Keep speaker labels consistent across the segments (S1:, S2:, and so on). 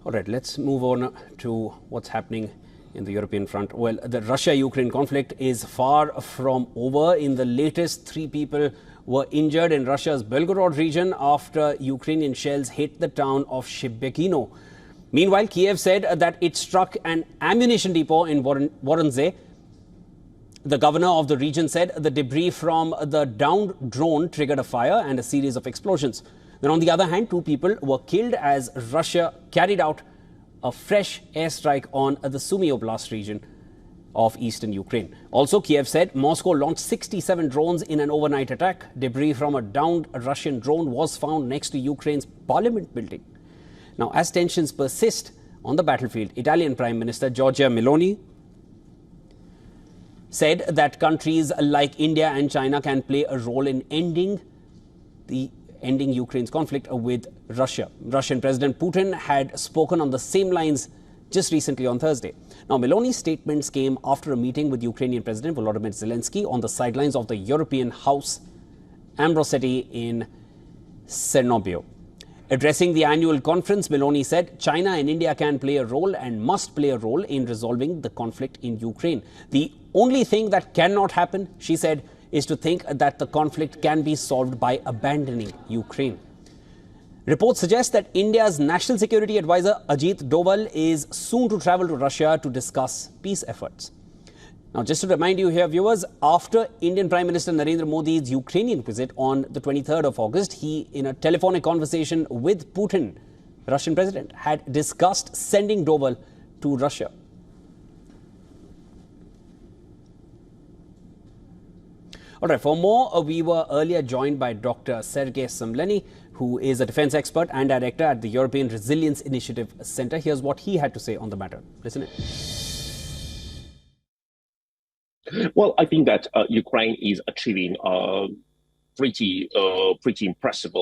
S1: All right, let's move on to what's happening in the European front. Well, the Russia-Ukraine conflict is far from over. In the latest, 3 people were injured in Russia's Belgorod region after Ukrainian shells hit the town of Shebekino. Meanwhile, Kyiv said that it struck an ammunition depot in Voronezh. The governor of the region said the debris from the downed drone triggered a fire and a series of explosions. Then on the other hand, 2 people were killed as Russia carried out a fresh airstrike on the Sumy Oblast region of eastern Ukraine. Also, Kyiv said Moscow launched 67 drones in an overnight attack. Debris from a downed Russian drone was found next to Ukraine's parliament building. Now, as tensions persist on the battlefield, Italian Prime Minister Giorgia Meloni said that countries like India and China can play a role in ending Ukraine's conflict with Russia. Russian President Putin had spoken on the same lines just recently on Thursday. Now, Meloni's statements came after a meeting with Ukrainian President Volodymyr Zelensky on the sidelines of the European House Ambrosetti in Cernobio. Addressing the annual conference, Meloni said China and India can play a role and must play a role in resolving the conflict in Ukraine. The only thing that cannot happen, she said, is to think that the conflict can be solved by abandoning Ukraine. Reports suggest that India's National Security Advisor Ajit Doval is soon to travel to Russia to discuss peace efforts. Now, just to remind you here, viewers, after Indian Prime Minister Narendra Modi's Ukrainian visit on the 23rd of August, he, in a telephonic conversation with Putin, Russian president, had discussed sending Doval to Russia. All right, for more, we were earlier joined by Dr. Sergei Samleny, who is a defense expert and director at the European Resilience Initiative Center. Here's what he had to say on the matter. Listen in.
S2: Well, I think that Ukraine is achieving pretty impressive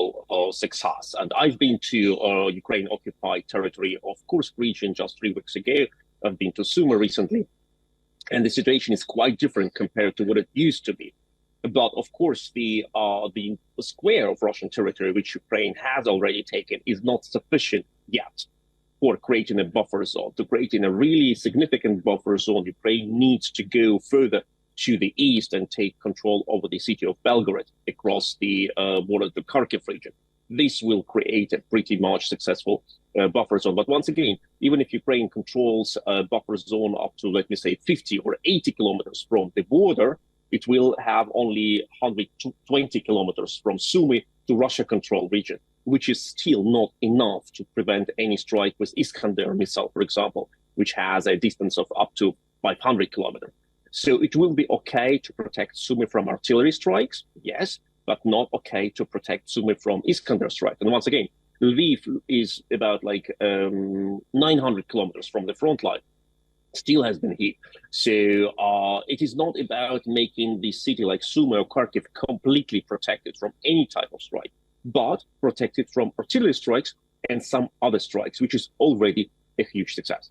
S2: success. And I've been to Ukraine-occupied territory of Kursk region just 3 weeks ago. I've been to Sumy recently. And the situation is quite different compared to what it used to be. But of course, the square of Russian territory, which Ukraine has already taken, is not sufficient yet for creating a buffer zone. To creating a really significant buffer zone, Ukraine needs to go further to the east and take control over the city of Belgorod across the border to Kharkiv region. This will create a pretty much successful buffer zone. But once again, even if Ukraine controls a buffer zone up to, let me say, 50 or 80 kilometers from the border, it will have only 120 kilometers from Sumy to Russia-controlled region, which is still not enough to prevent any strike with Iskander missile, for example, which has a distance of up to 500 kilometers. So it will be okay to protect Sumy from artillery strikes, yes, but not okay to protect Sumy from Iskander strike. And once again, Lviv is about 900 kilometers from the front line. Still has been hit. So it is not about making the city like Sumy or Kharkiv completely protected from any type of strike, but protected from artillery strikes and some other strikes, which is already a huge success.